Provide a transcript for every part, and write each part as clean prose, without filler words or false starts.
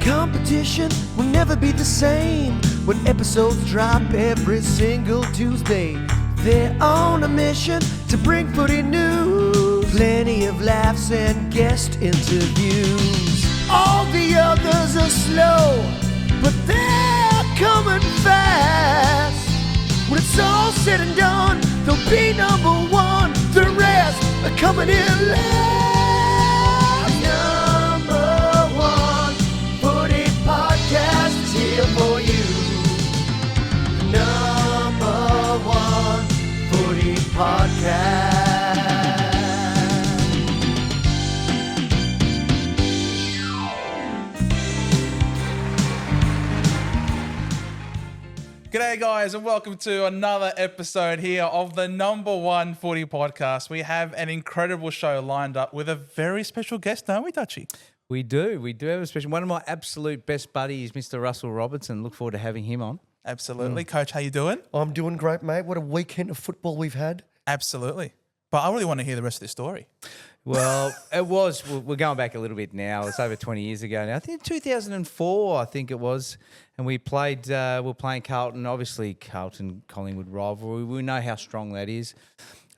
Competition will never be the same when episodes drop every single Tuesday. They're on a mission to bring footy news, plenty of laughs and guest interviews. All the others are slow, but they're coming fast. When it's all said and done, they'll be number one. The rest are coming in last. Number one footy podcast is here for you. Number one footy podcast. G'day guys and welcome to another episode here of the number one footy podcast. We have an incredible show lined up with a very special guest, don't we, Dutchy? We do have a special one of my absolute best buddies, Mr. Russell Robertson. Look forward to having him on. Absolutely. Coach, how you doing? I'm doing great, mate. What a weekend of football we've had. Absolutely. But I really want to hear the rest of the story. Well, we're going back a little bit now. It's over 20 years ago now. I think 2004, I think it was. And we were playing Carlton, obviously Collingwood rivalry. We know how strong that is.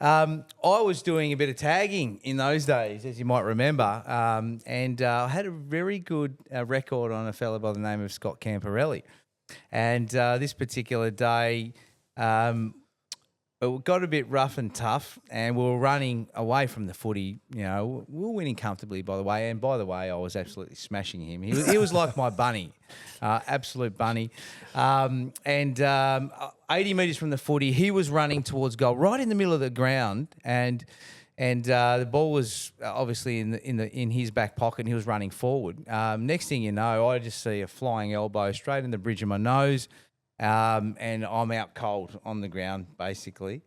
I was doing a bit of tagging in those days, as you might remember. And I had a very good record on a fella by the name of Scott Camporelli. And this particular day, it got a bit rough and tough, and we were running away from the footy. You know, we were winning comfortably, by the way. And by the way, I was absolutely smashing him. He was like my bunny, absolute bunny. 80 metres from the footy, he was running towards goal, right in the middle of the ground, and the ball was obviously in his back pocket, and he was running forward. Next thing you know, I just see a flying elbow straight in the bridge of my nose. And I'm out cold on the ground, basically.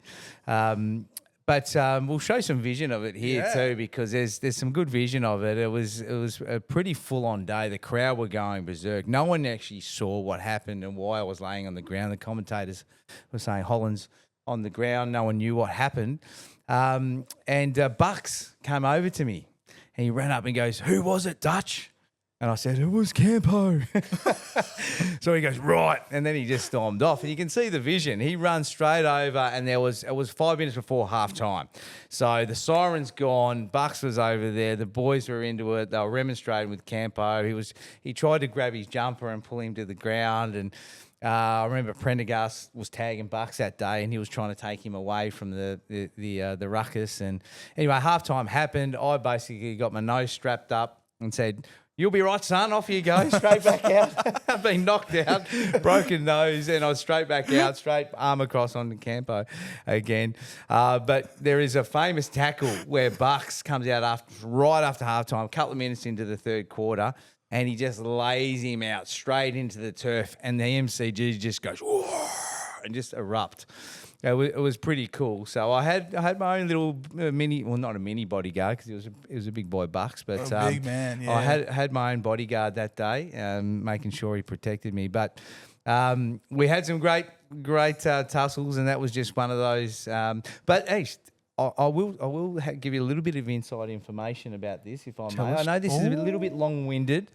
But we'll show some vision of it here too, because there's some good vision of it. It was a pretty full-on day. The crowd were going berserk. No one actually saw what happened and why I was laying on the ground. The commentators were saying Holland's on the ground. No one knew what happened. And Bucks came over to me, and he ran up and goes, "Who was it, Dutch?" And I said, "It was Campo." So he goes, "Right." And then he just stormed off. And you can see the vision. He runs straight over, and it was 5 minutes before halftime. So the siren's gone. Bucks was over there. The boys were into it. They were remonstrating with Campo. He tried to grab his jumper and pull him to the ground. And I remember Prendergast was tagging Bucks that day, and he was trying to take him away from the ruckus. And anyway, halftime happened. I basically got my nose strapped up and said, "You'll be right, son." Off you go, straight back out. I've been knocked out, broken nose, and I was straight back out, straight arm across onto Campo again. But there is a famous tackle where Bucks comes out right after halftime, a couple of minutes into the third quarter, and he just lays him out straight into the turf, and the MCG just goes whoa, and just erupt. It was pretty cool. So I had my own little mini, well, not a mini bodyguard because he was a big boy Bucks, but a big man. Yeah. I had my own bodyguard that day, making sure he protected me. But we had some great tussles, and that was just one of those. But hey, I will give you a little bit of inside information about this, if I may. I know this is a little bit long-winded,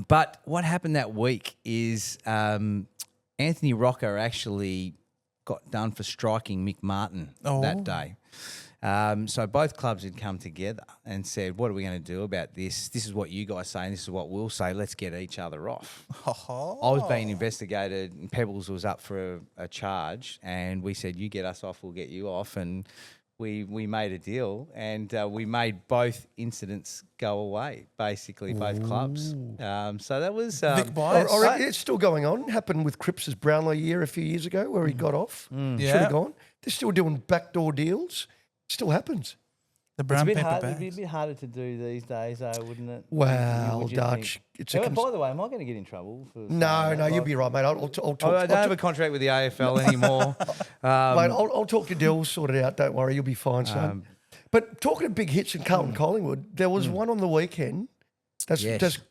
but what happened that week is Anthony Rocker actually got done for striking Mick Martin that day. So both clubs had come together and said, "What are we going to do about this? This is what you guys say, and this is what we'll say. Let's get each other off." I was being investigated, and Pebbles was up for a charge, and we said, "You get us off, we'll get you off." And we made a deal, and we made both incidents go away, basically, both clubs. So that was... Vic Byers. It's still going on. Happened with Cripps' Brownlow year a few years ago where he got off. Should have gone. They're still doing backdoor deals. Still happens. The brown It'd paper be a bit harder to do these days, though, wouldn't it? Well, Dutch. By the way, am I going to get in trouble? No, you'll be right, mate. I'll talk. I don't have a contract with the AFL anymore. Mate, I'll talk to Dill, sort it out. Don't worry, you'll be fine, son. But talking of big hits in Carlton Collingwood, there was one on the weekend that's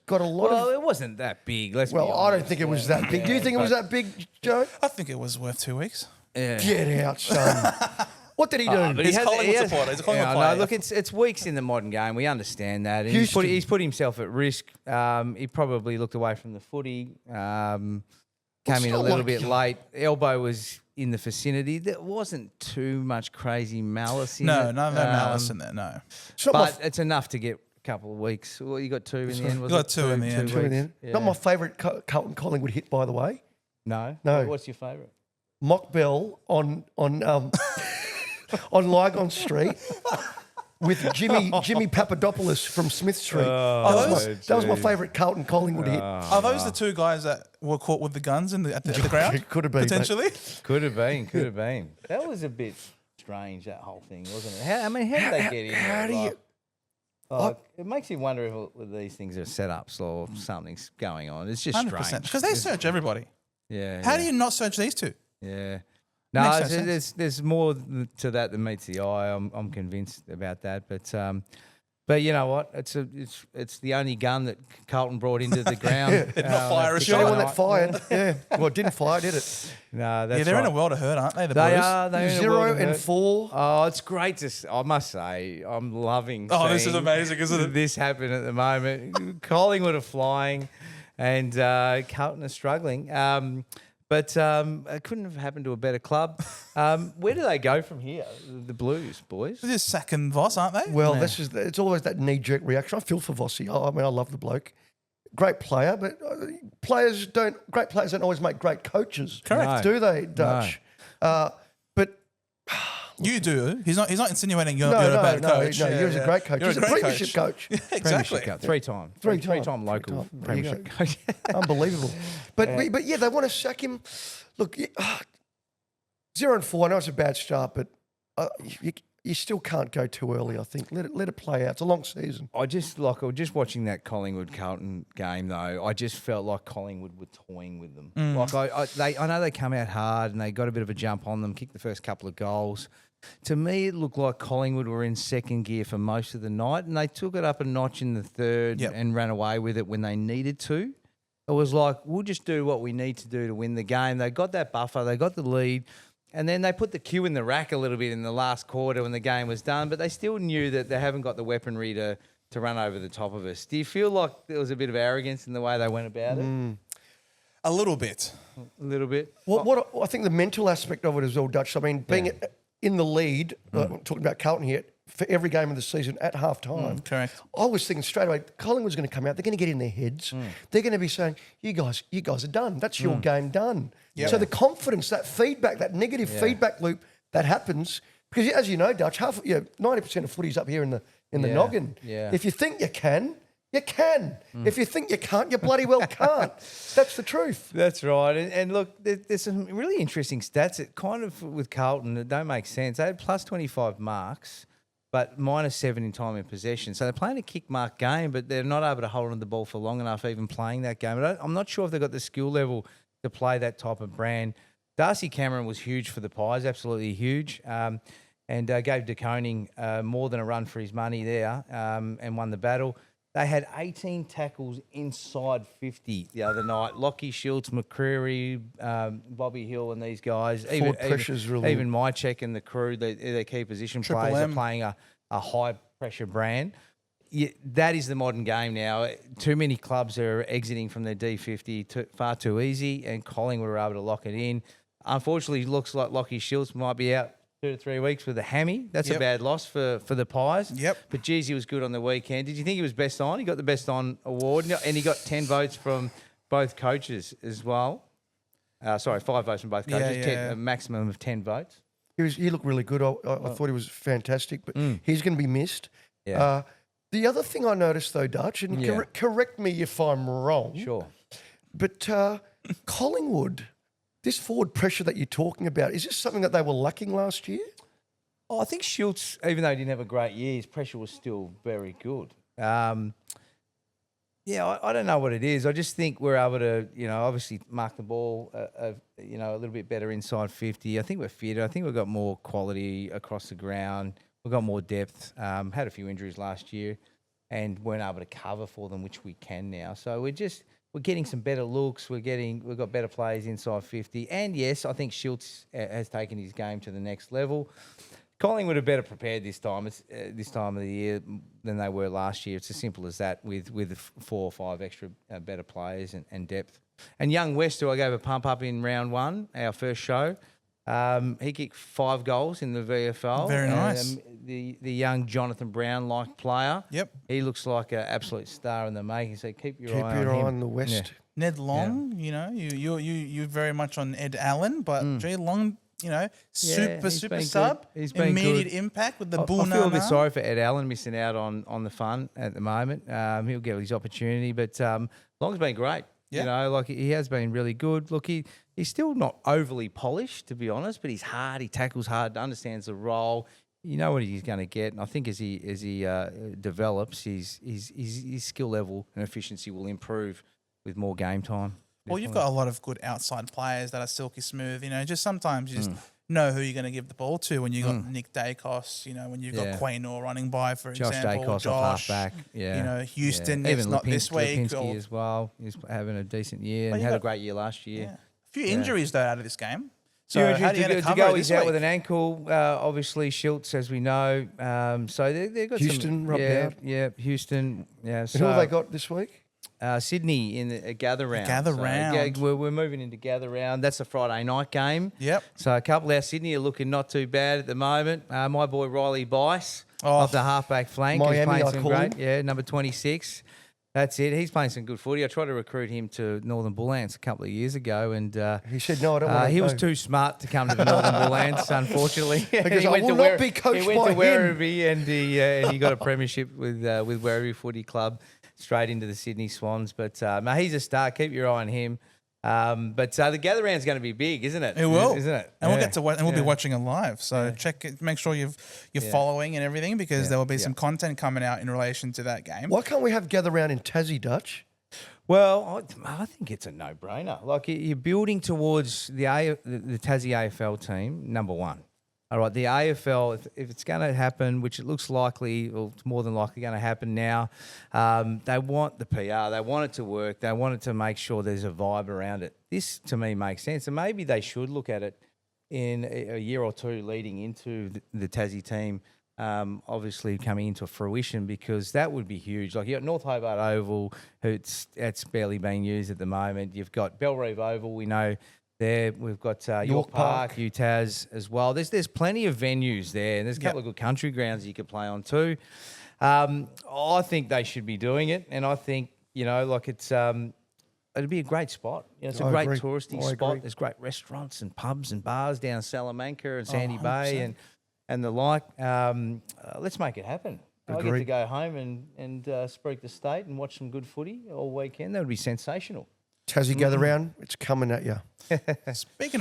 got a lot of... Well, it wasn't that big, let's be honest. I don't think it was that big. Do you think it was that big, Joe? I think it was worth 2 weeks. Yeah. Get out, son. What did he do? But He's a Collingwood supporter. He's a Collingwood player. No, look, it's weeks in the modern game. We understand that. And Houston. he's put himself at risk. He probably looked away from the footy. Came in a not little like- bit late. Elbow was in the vicinity. There wasn't too much crazy malice in No, it. no malice in there. No. It's not my But it's enough to get a couple of weeks. Well, you got two in the end. Was You got it? two in the end. two in the end. Yeah. Not my favourite Carlton Collingwood hit, by the way. No. No. What's your favourite? Mock Bell on on Lygon Street with Jimmy Papadopoulos from Smith Street. that was my favourite Carlton Collingwood hit. Are those the two guys that were caught with the guns at the ground? It could have been, mate. potentially. Could have been. That was a bit strange, that whole thing, wasn't it? How did they get in there? How do you? It makes you wonder if these things are setups or something's going on. It's just 100%. strange. Because they search everybody. Yeah. How do you not search these two? Yeah. No, Makes no there's more to that than meets the eye. I'm convinced about that. But you know what? It's the only gun that Carlton brought into the ground. Did not fire a The only shot. one that fired. Yeah. Well, it didn't fire, did it? No, that's Yeah, they're in a right. world of hurt, aren't they? The They Blues. are. They're in a 0 world of and hurt. 4. Oh, it's great to. I must say, I'm loving. Oh, this is seeing amazing, isn't it? This happen at the moment. Collingwood are flying, and Carlton are struggling. But it couldn't have happened to a better club. Where do they go from here? The Blues, boys. They're just sacking Voss, aren't they? Well, it's always that knee-jerk reaction. I feel for Vossi. I mean, I love the bloke. Great player, but great players don't always make great coaches. Correct. Do they, Dutch? But You do. He's not insinuating you're no, a bad no, coach. no, you're a great coach. You're He's a great premiership coach. Exactly. Three-time local There you go. premiership coach. Unbelievable. But yeah, they want to sack him. Look, 0 and 4. I know it's a bad start, but you still can't go too early. I think let it play out. It's a long season. I was just watching that Collingwood Carlton game though. I just felt like Collingwood were toying with them. Like I know they come out hard and they got a bit of a jump on them, kicked the first couple of goals. To me, it looked like Collingwood were in second gear for most of the night, and they took it up a notch in the third and ran away with it when they needed to. It was like, we'll just do what we need to do to win the game. They got that buffer, they got the lead, and then they put the cue in the rack a little bit in the last quarter when the game was done, but they still knew that they haven't got the weaponry to run over the top of us. Do you feel like there was a bit of arrogance in the way they went about it? A little bit. A little bit? What I think the mental aspect of it is all Dutch. I mean, being in the lead, talking about Carlton here, for every game of the season at half time. Correct. I was thinking straight away, Collingwood's going to come out. They're going to get in their heads. They're going to be saying, you guys are done. That's your game done. Yep. So the confidence, that feedback, that negative feedback loop that happens, because as you know, Dutch, 90% of footy's up here in the noggin. Yeah. If you think you can, you can. If you think you can't, you bloody well can't. That's the truth. That's right. And look, there's some really interesting stats that kind of, with Carlton, that don't make sense. They had plus 25 marks, but minus 7 in time in possession. So they're playing a kick mark game, but they're not able to hold on to the ball for long enough even playing that game. I'm not sure if they've got the skill level to play that type of brand. Darcy Cameron was huge for the Pies, absolutely huge, and gave De Koning more than a run for his money there and won the battle. They had 18 tackles inside 50 the other night. Lockie Schultz, McCreary, Bobby Hill and these guys. Forward pressure's really... Even Mychek and the crew, their key position players are playing a high-pressure brand. Yeah, that is the modern game now. Too many clubs are exiting from their D50 far too easy, and Collingwood were able to lock it in. Unfortunately, it looks like Lockie Schultz might be out 2 to 3 weeks with a hammy. That's a bad loss for the Pies. Yep. But geez, he was good on the weekend. Did you think he was best on? He got the best on award, and he got 10 votes from both coaches as well. 5 votes from both coaches. A maximum of 10 votes. He looked really good. I thought he was fantastic, but he's going to be missed. Yeah. The other thing I noticed, though, Dutch, and correct me if I'm wrong. Sure. But Collingwood, this forward pressure that you're talking about, is this something that they were lacking last year? Oh, I think Schultz, even though he didn't have a great year, his pressure was still very good. I don't know what it is. I just think we're able to, obviously mark the ball, a little bit better inside 50. I think we're fitter. I think we've got more quality across the ground. We've got more depth. Had a few injuries last year and weren't able to cover for them, which we can now. So we're getting some better looks. We've got better players inside 50. And yes, I think Schultz has taken his game to the next level. Collingwood are better prepared this time. It's this time of the year than they were last year. It's as simple as that. With 4 or 5 extra better players and depth. And young West, who I gave a pump up in round 1, our first show. He kicked 5 goals in the VFL. Very nice. The young Jonathan Brown-like player. Yep. He looks like an absolute star in the making. So keep your eye on Keep your eye him. on the West. Yeah. Ned Long, you know, you very much on Ed Allen, but Jay Long, you know, super he's been sub, good. He's been immediate good. impact with the I bull. feel a bit sorry for Ed Allen missing out on the fun at the moment. He'll get his opportunity, but Long's been great. Yeah. You know, like he has been really good. Look, he's still not overly polished, to be honest, but he's hard. He tackles hard, understands the role. You know what he's going to get, and I think as he develops, his skill level and efficiency will improve with more game time. Well, you've got a lot of good outside players that are silky smooth. You know, just sometimes you just know who you're going to give the ball to when you got Nick Dacos. You know, when you've got Quaynor running by, for Josh example. Dacos off halfback. Yeah. You know, Houston. Yeah. It's not this week. Lipinski as well. He's having a decent year and you had a got- great year last year. Yeah. A few injuries though out of this game. So So how do you to cover go, it he's this out week? with an ankle. Obviously, Schultz, as we know. So they've got Houston some, rubbed out. Yeah, Houston. Yeah. And who have they got this week? Sydney in the gather round. gather round. We're moving into gather round. That's a Friday night game. Yep. So a couple out Sydney are looking not too bad at the moment. My boy Riley Bice off the halfback flank. Miami, is playing I some call great. him. Yeah, number 26. That's it. He's playing some good footy. I tried to recruit him to Northern Bull Ants a couple of years ago, and He said, no, I don't want to he was go. too smart to come to the Northern Bull Ants, unfortunately. Because He I went will to not be coached He went by to him. Werribee and he got a premiership with Werribee Footy Club straight into the Sydney Swans. But no, he's a star. Keep your eye on him. But the gather round's going to be big, isn't it? It will, isn't it? And we'll Yeah. get to and we'll be Yeah. watching it live. So check it, make sure you're following and everything because there will be some content coming out in relation to that game. Why can't we have gather round in Tassie, Dutch? Well, I think it's a no-brainer. Like you're building towards the Tassie AFL team, number one. All right, the AFL, if it's going to happen, which it looks likely, or it's more than likely going to happen now, they want the PR. They want it to work. They want it to make sure there's a vibe around it. This, to me, makes sense. And maybe they should look at it in a year or two leading into the Tassie team, obviously coming into fruition, because that would be huge. Like, you've got North Hobart Oval, it's barely being used at the moment. You've got Belrive Oval, we know there. We've got York Park, UTAS as well. There's plenty of venues there, and there's a couple of good country grounds you could play on too. I think they should be doing it, and I think, you know, like it'd be a great spot. You know, it's a I great agree. touristy I spot. agree. There's great restaurants and pubs and bars down Salamanca and Sandy Bay and the like. Let's make it happen. I get to Agreed. go home and speak the state and watch some good footy all weekend. That would be sensational. Tassie gather round, it's coming at you. Speaking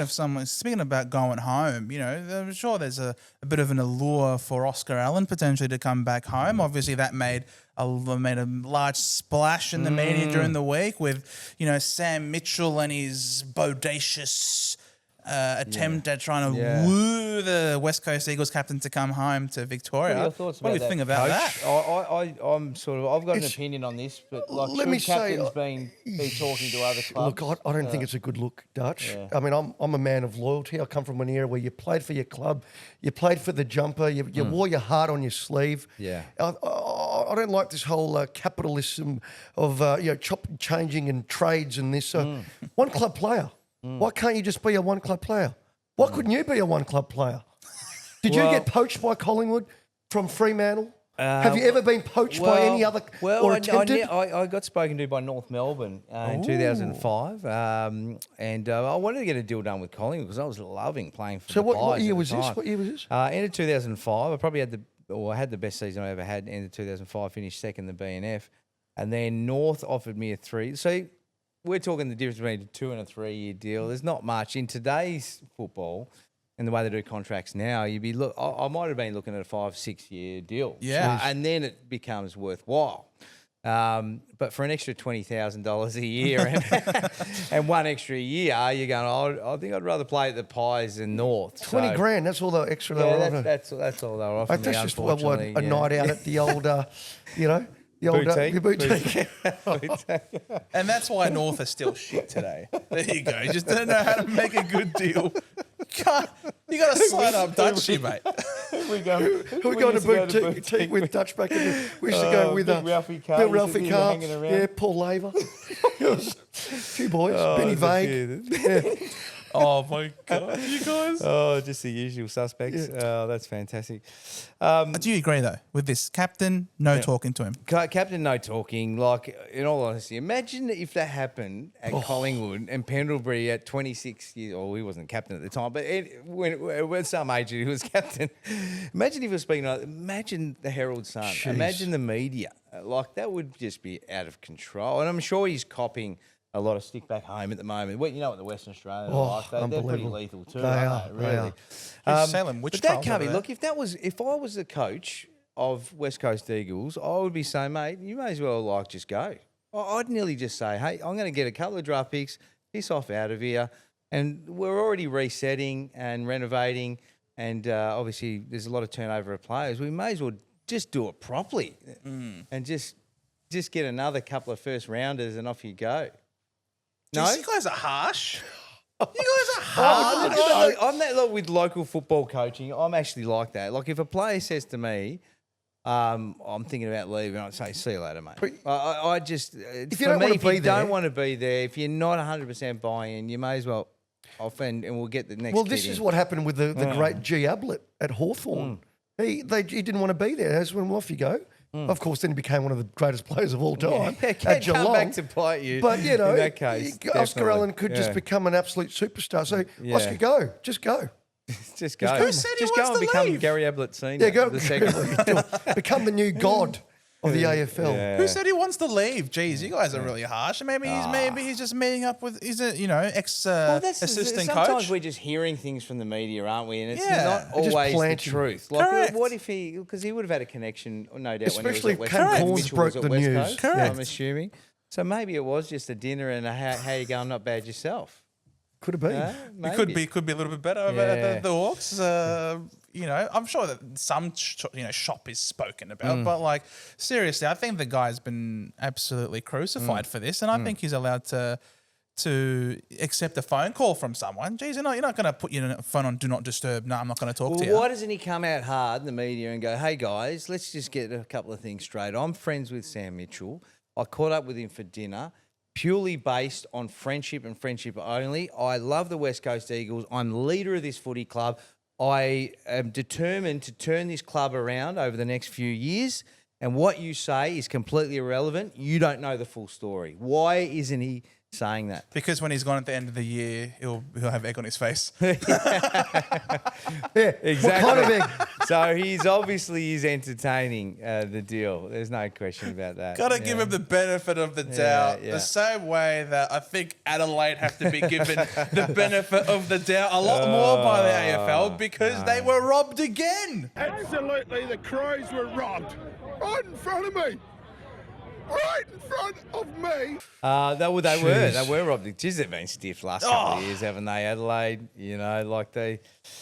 about going home, you know, I'm sure there's a bit of an allure for Oscar Allen potentially to come back home. Obviously, that made a large splash in the media during the week with, you know, Sam Mitchell and his bodacious attempt at trying to woo the West Coast Eagles captain to come home to Victoria. What are your thoughts What do you about think that, about Coach? that? I'm sort of, I've got an It's- opinion on this, but like, let should me say, captains be talking to other clubs? Look, I don't think it's a good look, Dutch. I mean, I'm a man of loyalty. I come from an era where you played for your club, you played for the jumper, you wore your heart on your sleeve. Yeah. I don't like this whole capitalism of changing and trades and this. One club player. Why can't you just be a one club player? Why couldn't you be a one club player? Did you get poached by Collingwood from Fremantle? Have you ever been poached by any other or attempted? I got spoken to by North Melbourne in 2005, and I wanted to get a deal done with Collingwood because I was loving playing for So the what Pies year at was the this? time. What year was this? End of 2005. I probably had the best season I ever had. End of 2005, finished second in the BNF, and then North offered me a 3. So we're talking the difference between a 2 and a 3 year deal. There's not much in today's football. And the way they do contracts now, I might have been looking at a 5-6 year deal. Yeah. And then it becomes worthwhile. But for an extra $20,000 a year and one extra year, you're going, I think I'd rather play at the Pies than North. 20 grand, that's all the extra they were Yeah, offering. that's all they were offering That's me, just unfortunately. a night out at the old, the old Boutique. boutique. And that's why North are still shit today. There you go. You just don't know how to make a good deal. You got to sign up Dutchy, mate. We going to boutique with Dutch back in the, we used to go with Ralphie Carr. Bill Ralphie Carr. Yeah, Paul Laver. A few boys. Benny Vague. Oh, my God. You guys. Oh, just the usual suspects. Yeah. Oh, that's fantastic. Do you agree, though, with this? Captain, no talking to him. Captain, no talking. Like, in all honesty, imagine if that happened at Collingwood and Pendlebury at 26 years old. He wasn't captain at the time, but when some age he was captain. Imagine if he was speaking like, imagine the Herald Sun. Jeez. Imagine the media. Like, that would just be out of control. And I'm sure he's copying a lot of stick back home at the moment. Well, you know what the Western Australians are like. They're pretty lethal too. They are. Really. Salem, But that can't be. Look, if I was the coach of West Coast Eagles, I would be saying, mate, you may as well just go. I'd nearly just say, hey, I'm going to get a couple of draft picks, piss off out of here, and we're already resetting and renovating, and obviously there's a lot of turnover of players. We may as well just do it properly and just get another couple of first rounders and off you go. No, Jeez, you guys are harsh. You guys are harsh. I'm that look with local football coaching. I'm actually like that. Like if a player says to me, I'm thinking about leaving, I'd say, see you later, mate. I just, if you don't want to be there, don't want to be there, if you're not 100% buying, you may as well off and we'll get the next. Well, this is what happened with the great G. Ablett at Hawthorn. He didn't want to be there. That's when off you go. Of course, then he became one of the greatest players of all time at Geelong. Come back to bite you. But, you know, in that case, Oscar Allen could just become an absolute superstar. So, Oscar, go. Just go. Just go. Who said he just go wants and to become leave? Gary Ablett Senior. Yeah, go. The second. Become the new god of the AFL. Yeah. Who said he wants to leave? Jeez, you guys are really harsh. Maybe he's just meeting up with ex assistant sometimes coach. we're just hearing things from the media, aren't we? And it's Yeah. not Just always the planting. truth. Like, Correct. what if because he would have had a connection, no doubt, Especially when if he was at West Cam Coast. Corns Mitchell broke was at the West news. Coast, Correct. I'm assuming. So maybe it was just a dinner and a how you going, not bad yourself. Could have been. It could be a little bit better over at the Hawks. You know, I'm sure that some shop is spoken about, but like seriously, I think the guy's been absolutely crucified for this, and I think he's allowed to accept a phone call from someone. Geez, you're not going to put your phone on do not disturb. No, I'm not going to talk to you. Why doesn't he come out hard in the media and go, hey guys, let's just get a couple of things straight. I'm friends with Sam Mitchell. I caught up with him for dinner. Purely based on friendship and friendship only. I love the West Coast Eagles. I'm leader of this footy club. I am determined to turn this club around over the next few years. And what you say is completely irrelevant. You don't know the full story. Why isn't he saying that? Because when he's gone at the end of the year, he'll have egg on his face. Yeah, Exactly. What kind of egg? So he's entertaining the deal. There's no question about that. Got to give him the benefit of the doubt. yeah. The same way that I think Adelaide have to be given the benefit of the doubt a lot more by the AFL because they were robbed again. Absolutely, the Crows were robbed. Right in front of me. Right in front of me. They were robbed. Jeez, they've been stiff last couple of years, haven't they, Adelaide? You know, like they.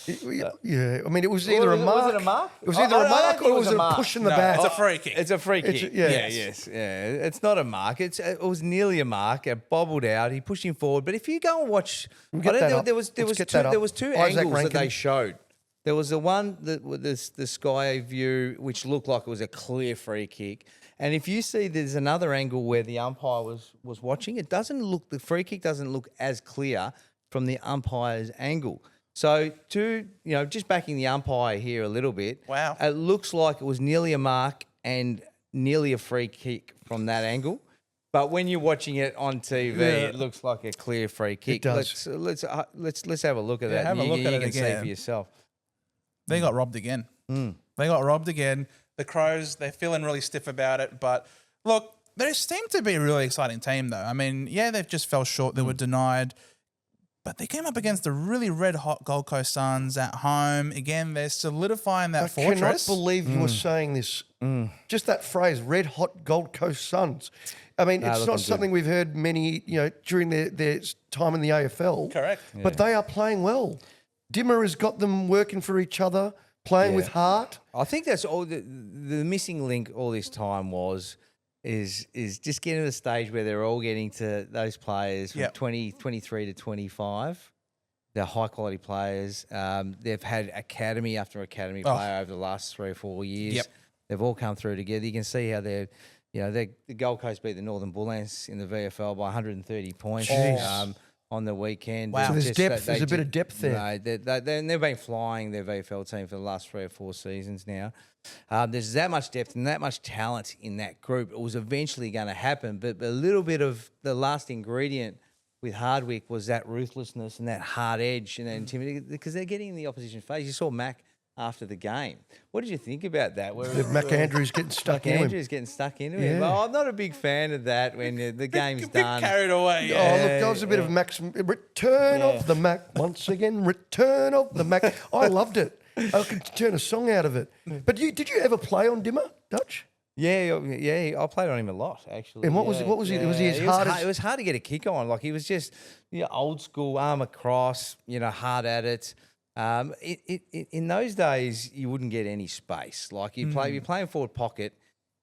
Yeah, I mean, it was either a mark. Was it a mark? It was either a mark or it was a push in the back. It's a free kick. It's a free kick. Yes. Yeah. It's not a mark. It was nearly a mark. It bobbled out. He pushed him forward. But if you go and watch, there was two Isaac angles Rankin. that they showed. There was the one that with the sky view, which looked like it was a clear free kick. And if you see there's another angle where the umpire was watching, the free kick doesn't look as clear from the umpire's angle. So just backing the umpire here a little bit. Wow. It looks like it was nearly a mark and nearly a free kick from that angle. But when you're watching it on TV, it looks like a clear free kick. It does. Let's have a look at that. have a look at it You can see again. for yourself. They got robbed again. They got robbed again. The Crows, they're feeling really stiff about it. But look, they seem to be a really exciting team, though. I mean, yeah, they've just fell short. They were denied. But they came up against the really red-hot Gold Coast Suns at home. Again, they're solidifying that fortress. I cannot believe you were saying this. Just that phrase, red-hot Gold Coast Suns. I mean, it's not something we've heard many, during their time in the AFL. Correct. But they are playing well. Dimmer has got them working for each other, playing with heart. I think that's all the missing link all this time is just getting to the stage where they're all getting to those players from 23 to 25. They're high-quality players. They've had academy after academy player over the last 3 or 4 years. Yep. They've all come through together. You can see how they're, the Gold Coast beat the Northern Bullants in the VFL by 130 points on the weekend. Wow. So there's Just depth. that There's a bit of depth there. They've been flying their VFL team for the last 3 or 4 seasons now. There's that much depth and that much talent in that group. It was eventually going to happen, but a little bit of the last ingredient with Hardwick was that ruthlessness and that hard edge and that intimidation, because they're getting in the opposition phase. You saw Mac after the game. What did you think about that? Mac Andrews getting stuck into him. Andrews getting stuck into it. Well, I'm not a big fan of that when the game's done. Carried away. Oh, look, that was a bit of Mac's return of the Mac once again. Return of the Mac. I loved it. I could turn a song out of it. But did you ever play on Dimmer, Dutch? Yeah, I played on him a lot actually. And what was he? Was he as hard as? It was hard to get a kick on. Like he was just old school, arm across, hard at it. In those days, you wouldn't get any space. Like you're playing forward pocket.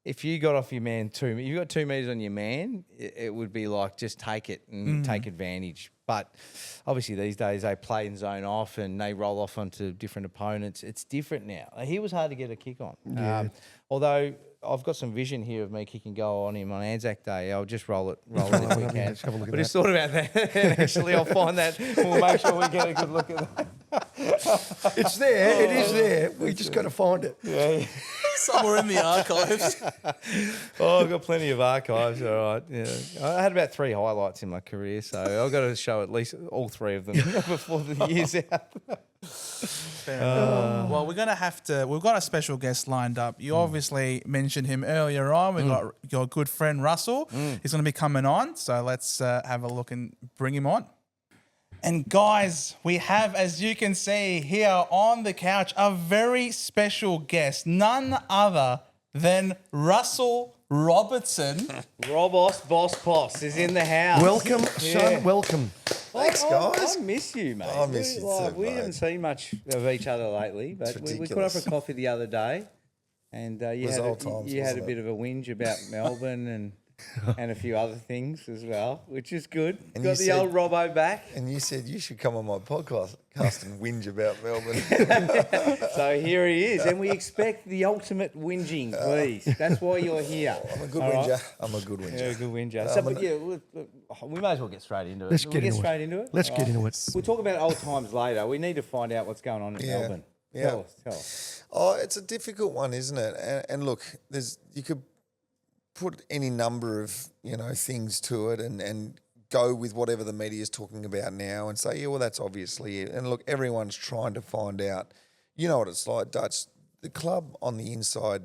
If you got off your man you got 2 meters on your man, it would be like just take it and take advantage. But obviously these days they play in zone off and they roll off onto different opponents. It's different now. He was hard to get a kick on. Yeah. Although I've got some vision here of me kicking goal on him on Anzac Day. I'll just roll it if we can. Let's have a look at We just that. thought about that. Actually, I'll find that. We'll make sure we get a good look at that. It's there. It is there. We just got to find it. Yeah. Somewhere in the archives. Oh, I've got plenty of archives. All right. Yeah. I had about 3 highlights in my career, so I've got to show at least all 3 of them before the year's out. Well, we're gonna have to. We've got a special guest lined up. You obviously mentioned him earlier on. We've got your good friend Russell. He's going to be coming on. So let's have a look and bring him on. And guys, we have, as you can see here on the couch, a very special guest, none other than Russell Robertson. Robos Boss Boss is in the house. Welcome, son. Welcome. Thanks, guys. I miss you, mate. I miss you too, We mate. haven't seen much of each other lately, but It's we caught up for ridiculous. coffee the other day, and you was had old times, you had a wasn't bit of a whinge about Melbourne and a few other things as well, which is good. And Got you the said- old Robbo back. And you said you should come on my podcast and whinge about Melbourne. So here he is, and we expect the ultimate whinging, please. That's why you're here. I'm a good All right? whinger. I'm a good whinger. Yeah, good whinger. So, but yeah, we may as well get straight into it. Let's Will get we into it. straight into it. Let's All get right. into it. We'll talk about old times later. We need to find out what's going on in Yeah. Melbourne. Yeah. Tell us. Oh, it's a difficult one, isn't it? And look, you could put any number of things to it and go with whatever the media is talking about now and say, yeah, well, that's obviously it. And look, everyone's trying to find out. You know what it's like, Dutch. The club on the inside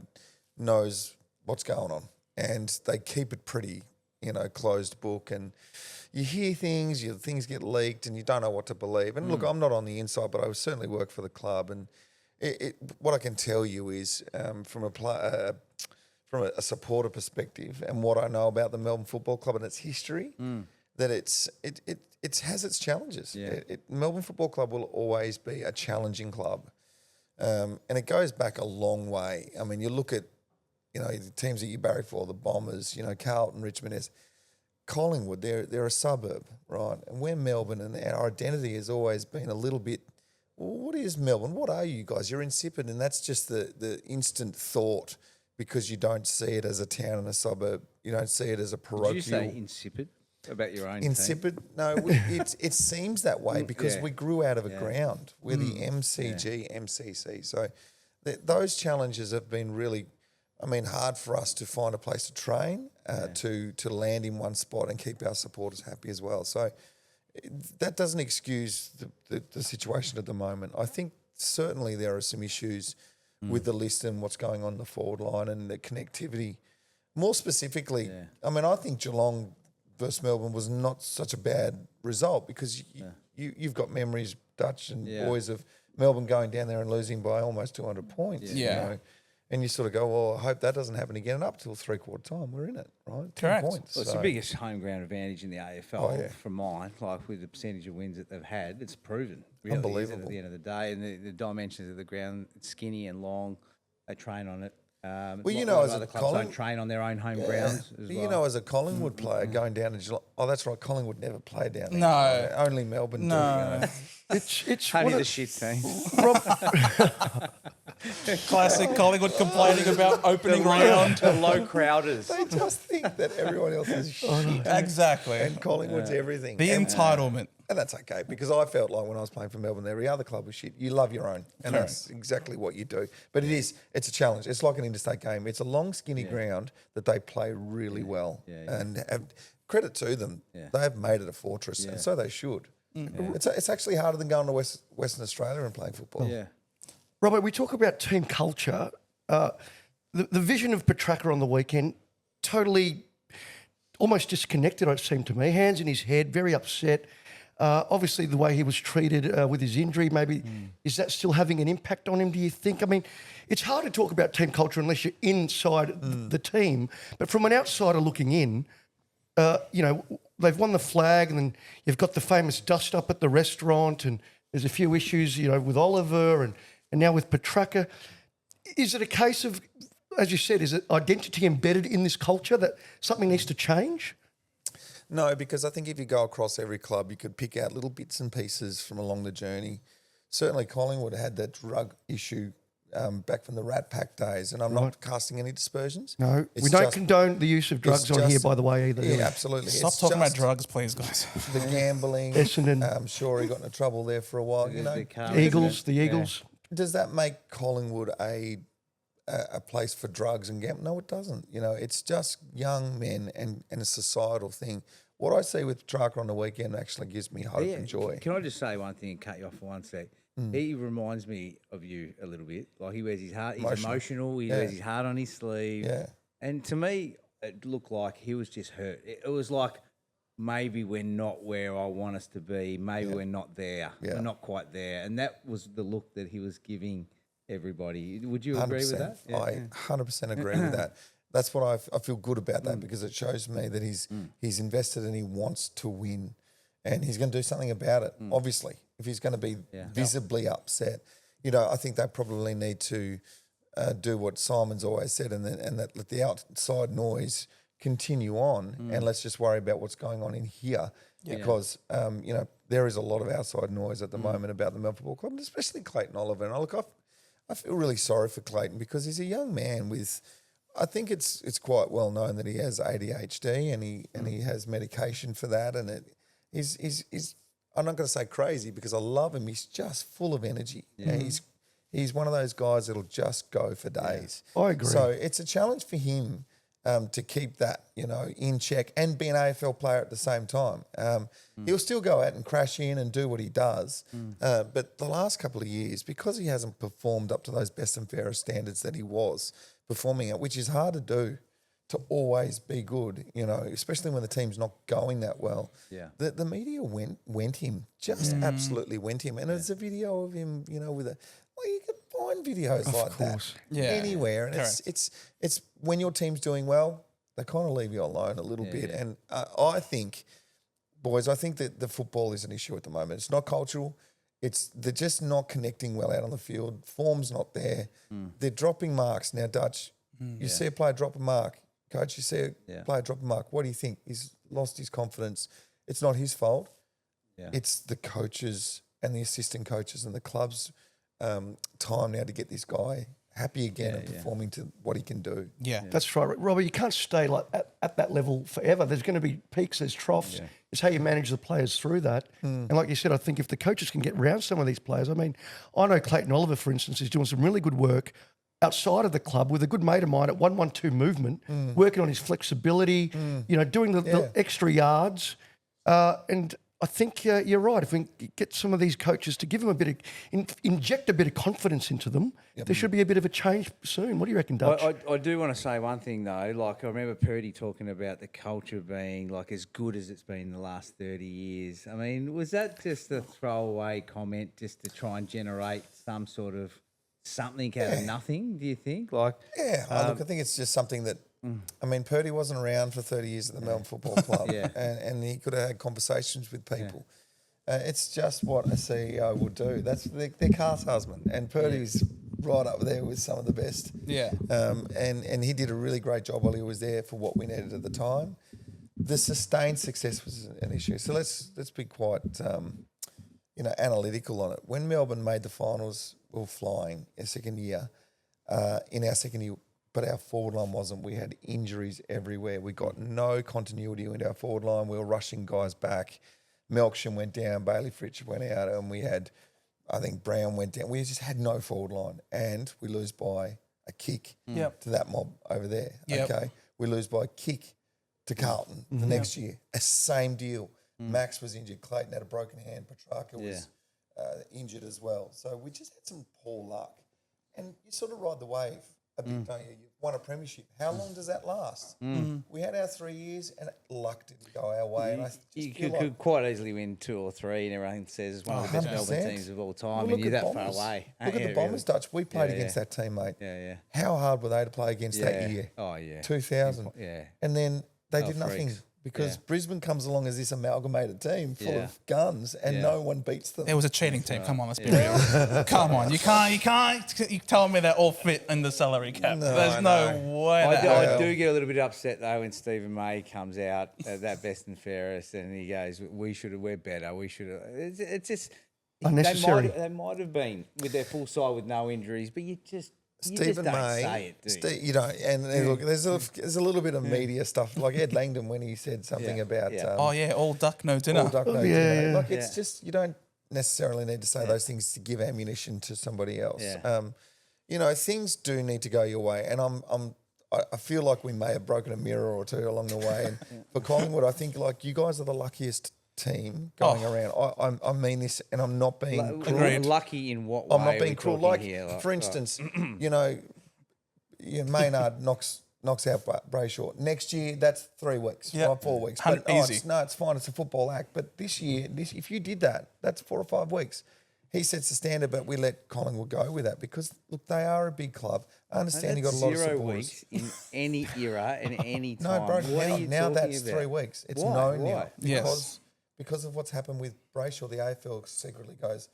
knows what's going on, and they keep it pretty, closed book. And you hear things, things get leaked, and you don't know what to believe. And look, I'm not on the inside, but I certainly work for the club, and what I can tell you is from a supporter perspective and what I know about the Melbourne Football Club and its history, that it has its challenges. Yeah. Melbourne Football Club will always be a challenging club, and it goes back a long way. I mean, you look at the teams that you barrack for, the Bombers, Carlton, Richmond, Collingwood. They're a suburb, right? And we're Melbourne, and our identity has always been a little bit. Well, what is Melbourne? What are you guys? You're insipid, and that's just the instant thought. Because you don't see it as a town and a suburb, you don't see it as a parochial. Did you say insipid about your own Insipid? No, it seems that way because Yeah. we grew out of a ground. We're the MCG, MCC. So those challenges have been really, hard for us to find a place to train, to land in one spot and keep our supporters happy as well. So that doesn't excuse the situation at the moment. I think certainly there are some issues with the list and what's going on in the forward line and the connectivity. More specifically, I think Geelong versus Melbourne was not such a bad result because you've got memories, Dutch and boys, of Melbourne going down there and losing by almost 200 points. Yeah. And you sort of go, well, I hope that doesn't happen again. And up till 3/4 time, we're in it, right? 10 Correct. points. Well, it's So- the biggest home ground advantage in the AFL Oh, yeah. from mine. Like with the percentage of wins that they've had, it's proven. Really, isn't it, Unbelievable. at the end of the day, and the dimensions of the ground, it's skinny and long. They train on it. Well, you a know, lot as of a other clubs Colling- don't train on their own home grounds as You well. know, as a Collingwood player going down to Geelong, oh, that's right, Collingwood never played down there. No. Only Melbourne No. do. You know? It's Only one the of- shit team. Classic Collingwood complaining about opening round. The low crowders. They just think that everyone else is shit. Exactly. And Collingwood's everything. The and, entitlement. and that's okay, because I felt like when I was playing for Melbourne, every other club was shit. You love your own, and that's exactly what you do. But it's a challenge. It's like an interstate game. It's a long, skinny ground that they play really well. And credit to them. They have made it a fortress, and so they should. It's actually harder than going to Western Australia and playing football. Yeah. Robert, we talk about team culture. The vision of Petrarca on the weekend, totally almost disconnected, it seemed to me. Hands in his head, very upset. Obviously, the way he was treated with his injury, maybe, is that still having an impact on him, do you think? I mean, it's hard to talk about team culture unless you're inside the team. But from an outsider looking in, you know, they've won the flag and then you've got the famous dust up at the restaurant and there's a few issues, you know, with Oliver and now with Petrarca. Is it a case of, as you said, is it identity embedded in this culture that something needs to change? No, because I think if you go across every club, you could pick out little bits and pieces from along the journey. Certainly Collingwood had that drug issue back from the Rat Pack days, and I'm not casting any dispersions. No, It's we don't just- condone the use of drugs it's on here, just- by the way, either. Yeah, absolutely. Stop It's talking about just drugs, please, guys. The gambling. Essendon. I'm sure he got into trouble there for a while. You know, The Eagles. does that make Collingwood a place for drugs and gambling? No, it doesn't. You know, it's just young men and a societal thing. What I see with Petrarca on the weekend actually gives me hope and joy. Can I just say one thing and cut you off for one sec? He reminds me of you a little bit. Like he wears his heart. He's emotional. He wears his heart on his sleeve. Yeah. And to me, it looked like he was just hurt. It was like maybe we're not where I want us to be. Maybe we're not there. Yeah. We're not quite there. And that was the look that he was giving everybody. Would you agree with that? I 100% agree with that. That's what I feel good about that because it shows me that he's invested and he wants to win and he's going to do something about it, obviously. If he's going to be visibly upset, you know, I think they probably need to do what Simon's always said and that let the outside noise continue on and let's just worry about what's going on in here because, you know, there is a lot of outside noise at the moment about the Melbourne Football Club, and especially Clayton Oliver. And I feel really sorry for Clayton because he's a young man with... I think it's quite well known that he has ADHD and he has medication for that, and he's I'm not going to say crazy because I love him. He's just full of energy. And he's one of those guys that'll just go for days. I agree. So it's a challenge for him to keep that, you know, in check and be an AFL player at the same time. He'll still go out and crash in and do what he does. But the last couple of years, because he hasn't performed up to those best and fairest standards that he was performing at, which is hard to do, to always be good, you know, especially when the team's not going that well. Yeah. The media went him, just absolutely went him. And there's a video of him, you know, with a... Well, you can find videos like that anywhere. And it's when your team's doing well, they kind of leave you alone a little bit. And I think, boys, that the football is an issue at the moment. It's not cultural. They're just not connecting well out on the field. Form's not there. They're dropping marks. Now, Dutch, you see a player drop a mark. Coach, you see a player drop a mark. What do you think? He's lost his confidence. It's not his fault. Yeah. It's the coaches and the assistant coaches and the club's time now to get this guy happy again and performing to what he can do. Yeah. That's right, Robert. You can't stay like at that level forever. There's going to be peaks, there's troughs. Yeah. It's how you manage the players through that. And like you said, I think if the coaches can get around some of these players, I mean, I know Clayton Oliver, for instance, is doing some really good work outside of the club with a good mate of mine at 112 movement, working on his flexibility, you know, doing the extra yards. And I think you're right. If we get some of these coaches to give them a bit of, inject a bit of confidence into them, there should be a bit of a change soon. What do you reckon, Dutch? I do want to say one thing though. Like I remember Purdy talking about the culture being like as good as it's been the last 30 years. I mean, was that just a throwaway comment just to try and generate some sort of something out of nothing? Do you think? Like, look, I think it's just something that. I mean, Purdy wasn't around for 30 years at the Melbourne Football Club, and he could have had conversations with people. It's just what a CEO would do. That's their car salesman, and Purdy's right up there with some of the best. Yeah. And he did a really great job while he was there for what we needed at the time. The sustained success was an issue. So let's be quite analytical on it. When Melbourne made the finals, we were flying our second year. In our second year, but our forward line wasn't. We had injuries everywhere. We got no continuity into our forward line. We were rushing guys back. Melksham went down, Bailey Fritsch went out, and we had, I think Brown went down. We just had no forward line, and we lose by a kick to that mob over there. Yep. Okay, we lose by a kick to Carlton the next year. A same deal. Max was injured. Clayton had a broken hand. Petrarca was injured as well. So we just had some poor luck. And you sort of ride the wave a bit, don't you? You've won a premiership. How long does that last? We had our 3 years and luck didn't go our way. And I just You feel could quite easily win 2 or 3 and everyone says it's one of the best 100%. Melbourne teams of all time Well, and look you're at that Bombers. far away. Look at the Bombers, Dutch. We played against that team, mate. Yeah. How hard were they to play against that year? Oh, yeah. 2000. Yeah. And then they did nothing freaks. because Yeah. Brisbane comes along as this amalgamated team full Yeah. of guns and no one beats them. It was a cheating team. Come on, let's be real. Come on, you can't. You tell me they're all fit in the salary cap. No, There's I no way. I do get a little bit upset though when Stephen May comes out at that best and fairest and he goes, we're better. We should have. It's just Unnecessary. They might have been with their full side with no injuries, but you just Stephen don't May, say it, do you? you know, and look, there's a little bit of media stuff like Ed Langdon when he said something about all duck, no dinner. all duck, no yeah, dinner. yeah. Like it's just you don't necessarily need to say those things to give ammunition to somebody else. Yeah. Things do need to go your way, and I feel like we may have broken a mirror or two along the way. And for Collingwood, I think like you guys are the luckiest team going around. I mean this, and I'm not being cruel. Agreed. Lucky in what way? I'm not are being we cruel. talking Like, here? for instance, Maynard knocks out Brayshaw. Next year, that's 3 weeks, Yep. right? 4 weeks. Easy. It's fine. It's a football act. But this year, if you did that, that's 4 or 5 weeks. He sets the standard, but we let Collingwood go with that because, look, they are a big club. I understand you got a lot of 0 supporters. weeks in any era and any No, time. bro, What are you now talking that's about? 3 weeks. It's Why? known Why? now. Yes. Because of what's happened with Brayshaw, the AFL secretly goes,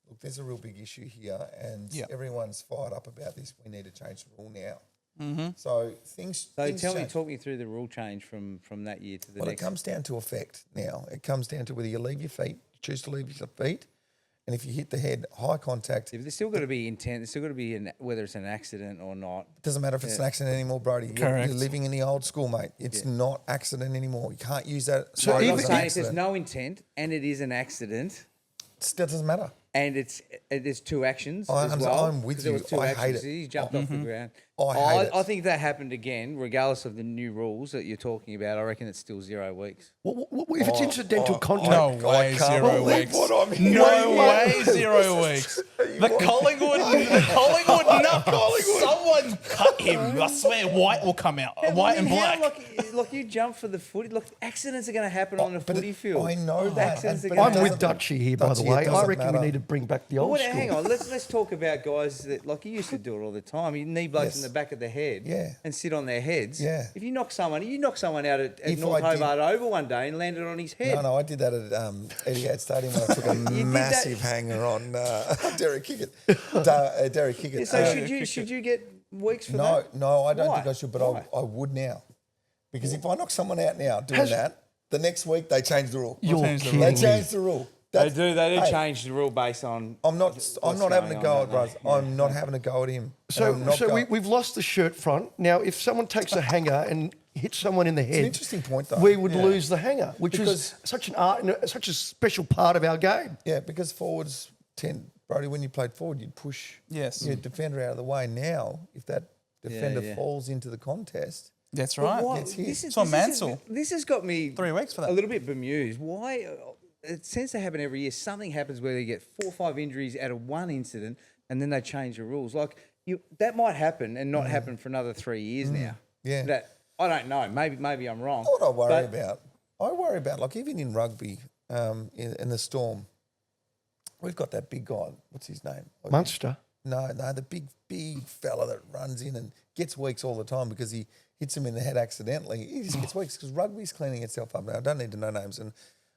look, there's a real big issue here and everyone's fired up about this. We need to change the rule now. So things change. Talk me through the rule change from that year to the Well, next. it comes down to effect now. It comes down to whether you leave your feet, you choose to leave your feet, and if you hit the head, high contact. There's still got to be intent. There's still got to be whether it's an accident or not. It doesn't matter if it's an accident anymore, Brodie. Correct. You're living in the old school, mate. It's not accident anymore. You can't use that. So phrase I'm even- as saying if there's accident. no intent and it is an accident It doesn't matter. and there's 2 actions I'm as well. with 'cause there you. was 2 I hate actions. it. He jumped off the ground. I hate it. I think that happened again, regardless of the new rules that you're talking about. I reckon it's still 0 weeks. If it's incidental contact, No way, I can't 0 believe weeks. what I'm hearing. No way, 0 weeks. The Collingwood nut. Someone cut him. I swear, white will come out. White and black. Like you jump for the footy. Look, accidents are going to happen on the But footy field. I know that. Accidents are but gonna it I'm with doesn't- Dutchy here, by the Dutchy, it way. I doesn't reckon matter. we need to bring back the old Well, school. hang on. Let's talk about guys that like you used to do it all the time. You knee blokes in Yes. the back of the head, Yeah. and sit on their heads. Yeah. If you knock someone out at If North I did- Hobart Oval one day and landed on his head. No, I did that at Etihad Stadium when I took a did that- massive hanger on Derek Kickett. Derek Kickett. So should you get weeks for that? No, I don't Why? think I should, but Why? I would now. Because if I knock someone out now doing that, the next week they change the rule. You're change the kidding They me. change the rule. They do Hey, change the rule based on. I'm not having a going go on, at Russ. don't they? I'm not having a go at him. So, And I'm not going- we've lost the shirt front. Now, if someone takes a hanger and hits someone in the head, an interesting point, though. we would lose the hanger, which Because- is such an art and such a special part of our game. Yeah, because forwards tend, Brodie, when you played forward, you'd push Yes. your defender out of the way. Now, if that defender yeah. falls into the contest, That's right. Why- Gets hit. It's on Mansell. This has got me 3 weeks for that. a little bit bemused. Why? It tends to happen every year. Something happens where you get 4 or 5 injuries out of one incident, and then they change the rules. Like that might happen and not happen for another 3 years now. Yeah. That I don't know. Maybe I'm wrong. what I worry But- about, like even in rugby, in the Storm, we've got that big guy. What's his name? Munster. No, the big fella that runs in and gets weeks all the time because he hits him in the head accidentally. He just gets weeks because rugby's cleaning itself up now. I don't need to know names, and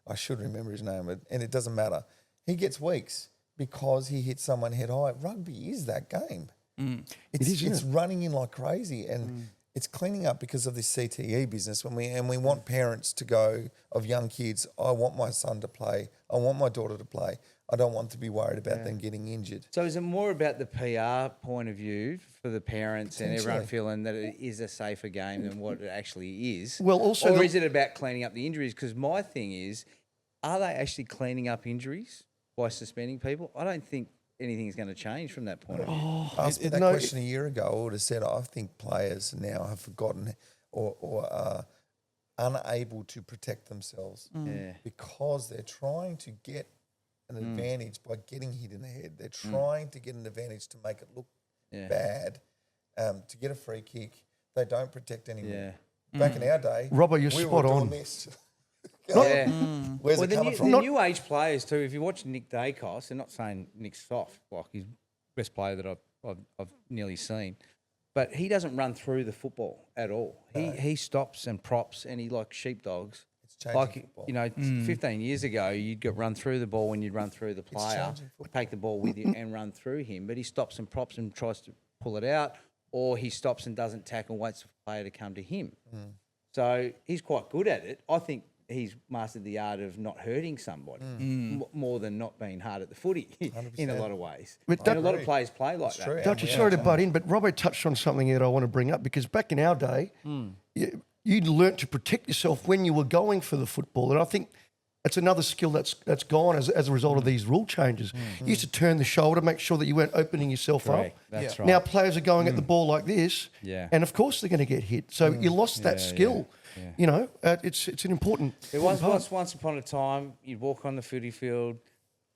I should remember his name, and it doesn't matter. He gets weeks because he hit someone head high. Rugby is that game. It's running in like crazy, and it's cleaning up because of this CTE business. We want parents to go of young kids. I want my son to play. I want my daughter to play. I don't want to be worried about them getting injured. So is it more about the PR point of view for the parents and everyone Potentially. feeling that it is a safer game than what it actually is? Well, also or is it about cleaning up the injuries? Because my thing is, are they actually cleaning up injuries by suspending people? I don't think anything is going to change from that point of view. Asked me that question a year ago, I would have said I think players now have forgotten or are unable to protect themselves because they're trying to get an advantage by getting hit in the head. They're trying to get an advantage to make it look bad, to get a free kick. They don't protect anymore. Back in our day, Robbo, you're we spot were doing on. this. Well, Where's it coming from? the new age players too. If you watch Nick Dacos, they're not saying Nick's soft, like he's the best player that I've nearly seen, but he doesn't run through the football at all. He stops and props, and he like sheepdogs. changing Like, football. you know, 15 years ago, you'd get run through the ball when you'd run through the player, changing football. take the ball with you and run through him. But he stops and props and tries to pull it out, or he stops and doesn't tackle, waits for the player to come to him. So he's quite good at it. I think he's mastered the art of not hurting somebody more than not being hard at the footy in a lot of ways. But And a lot of players play like that. true. Dutchy, sorry to butt in, but Robbo touched on something that I want to bring up because back in our day, you'd learnt to protect yourself when you were going for the football. And I think that's another skill that's gone as a result of these rule changes. You used to turn the shoulder, make sure that you weren't opening yourself Correct. up. That's right. Now players are going at the ball like this, Yeah. and of course they're going to get hit. So you lost that skill. yeah. You know, it's an important. It was part. once upon a time, you'd walk on the footy field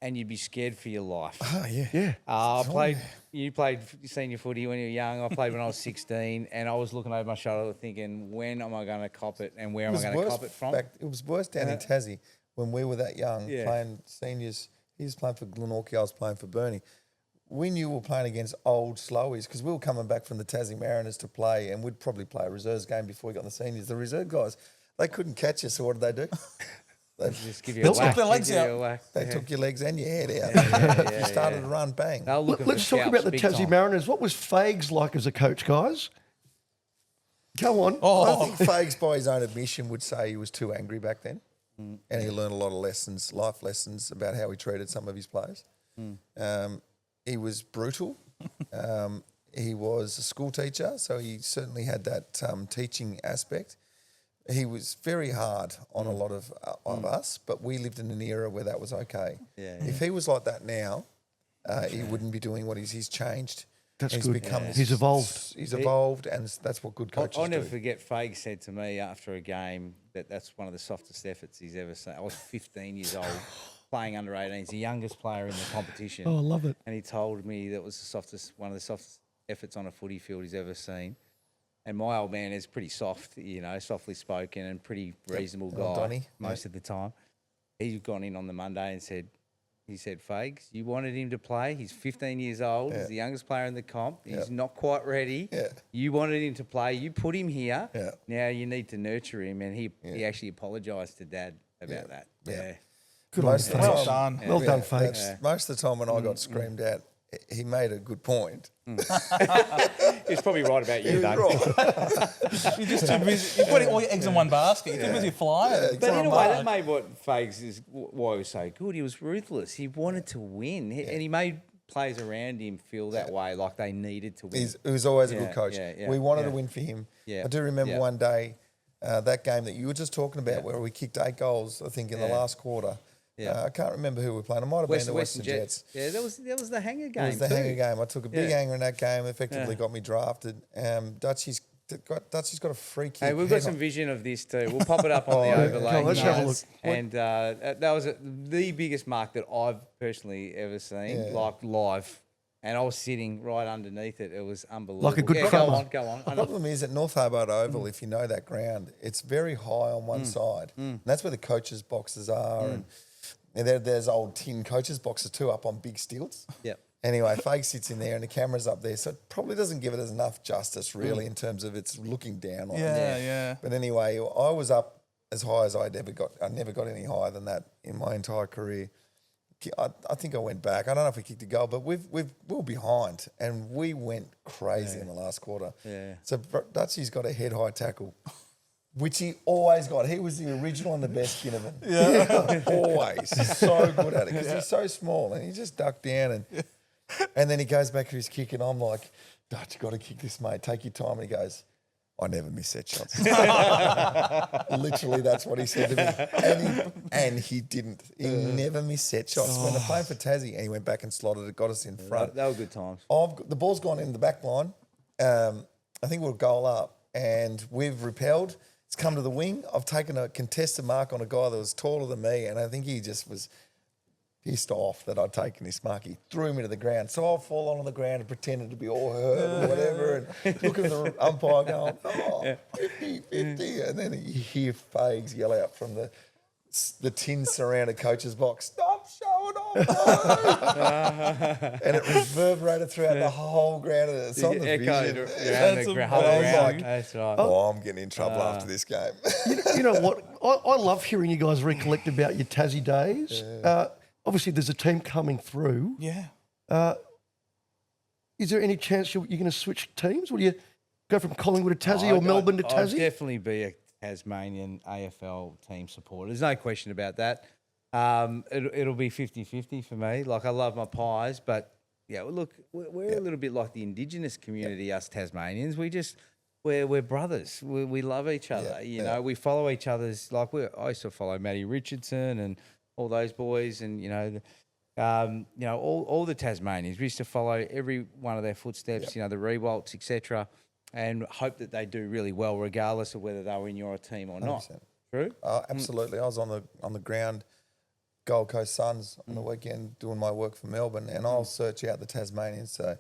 and you'd be scared for your life. Oh, yeah. Yeah. You played senior footy when you were young. I played when I was 16, and I was looking over my shoulder thinking, when am I going to cop it and where am I going to cop it from? It was worse down in Tassie when we were that young playing seniors. He was playing for Glenorchy, I was playing for Burnie. We knew we were playing against old slowies because we were coming back from the Tassie Mariners to play, and we'd probably play a reserves game before we got in the seniors. The reserve guys, they couldn't catch us, so what did they do? They Just give you a whack. their legs give you out. a whack. They took your legs and your head out. You started to run, bang. They'll look at Let's the talk about the big Tassie time. Mariners. What was Fags like as a coach, guys? Go on. I think Fags, by his own admission, would say he was too angry back then, and he learned a lot of lessons, life lessons about how he treated some of his players. He was brutal. He was a school teacher, so he certainly had that teaching aspect. He was very hard on a lot of us, but we lived in an era where that was okay. If he was like that now, he wouldn't be doing what he's changed. That's He's good. become He's evolved. He's evolved, and that's what good coaches I'll never do. forget Fague said to me after a game that's one of the softest efforts he's ever seen. I was 15 years old playing under 18. He's the youngest player in the competition. Oh, I love it. And he told me that was one of the softest efforts on a footy field he's ever seen. And my old man is pretty soft, you know, softly spoken and pretty reasonable guy Donny. most of the time. He's gone in on the Monday and said, Fags, you wanted him to play. He's 15 years old. He's the youngest player in the comp. He's not quite ready. You wanted him to play. You put him here. Now you need to nurture him. And he actually apologised to Dad about that. Good on Most of the Well time- done. Well done, that's- Fags. Most of the time when I got screamed at, he made a good point. He's probably right about you, Doug. You're just too busy. You're putting all your eggs in one basket. You're too busy flying. But in a way, that made what Fags is why he was so good. He was ruthless. He wanted to win, and he made players around him feel that way, like they needed to win. He was always a good coach. We wanted to win for him. I do remember one day, that game that you were just talking about where we kicked 8 goals, I think, in the last quarter. I can't remember who we were playing. It might have been the Western Jets. Yeah, that was the hanger game. It was the too. hanger game. I took a big hanger in that game, effectively got me drafted. Dutchy's got a free kick. Hey, we've got some vision of this too. We'll pop it up on the overlay. Come on, let's have a look. And that was the biggest mark that I've personally ever seen, like live. And I was sitting right underneath it. It was unbelievable. Like a good go crummer. on, go on. The problem is at North Hobart Oval, if you know that ground, it's very high on one side. And that's where the coaches' boxes are. And there's old tin coaches' boxes too up on big stilts. Yep. Anyway, Fake sits in there and the camera's up there. So it probably doesn't give it as enough justice, really, in terms of it's looking down on it. Yeah. But anyway, I was up as high as I'd ever got. I never got any higher than that in my entire career. I think I went back. I don't know if we kicked a goal, but we were behind and we went crazy in the last quarter. Yeah. So Dutchy's got a head-high tackle, which he always got. He was the original and the best Ginnivan. Yeah. Always. He's so good at it because he's so small and he just ducked down and then he goes back to his kick and I'm like, Dutch, you got to kick this, mate. Take your time. And he goes, I never miss set shots. Literally, that's what he said to me. And he didn't. He never missed set shots. When they're playing for Tassie and he went back and slotted it, got us in front. They were good times. The ball's gone in the back line. I think we're a goal up and we've repelled. It's come to the wing. I've taken a contested mark on a guy that was taller than me and I think he just was pissed off that I'd taken this mark. He threw me to the ground. So I'll fall on the ground and pretended to be all hurt or whatever and looking at the umpire going, 50, 50. And then you hear Fags yell out from the tin surrounded coach's box, stop showing off. And it reverberated throughout the whole ground. And it's on the vision. That's like, That's right. oh, I'm getting in trouble after this game. You know what? I love hearing you guys recollect about your Tassie days. Obviously, there's a team coming through. Yeah. Is there any chance you're going to switch teams? Will you go from Collingwood to Tassie or Melbourne to I'll Tassie? definitely be a Tasmanian AFL team supporter. There's no question about that. It'll be 50-50 for me. Like, I love my Pies, but, yeah, well, look, we're a little bit like the Indigenous community, us Tasmanians. We're brothers. We love each other. You know, we follow each other's, like, I used to follow Matty Richardson and all those boys and, all the Tasmanians. We used to follow every one of their footsteps, the Rewalts, etc., and hope that they do really well regardless of whether they were in your team or not. 100%. True? Absolutely. I was on the ground, Gold Coast Suns on the weekend doing my work for Melbourne and I'll search out the Tasmanians. So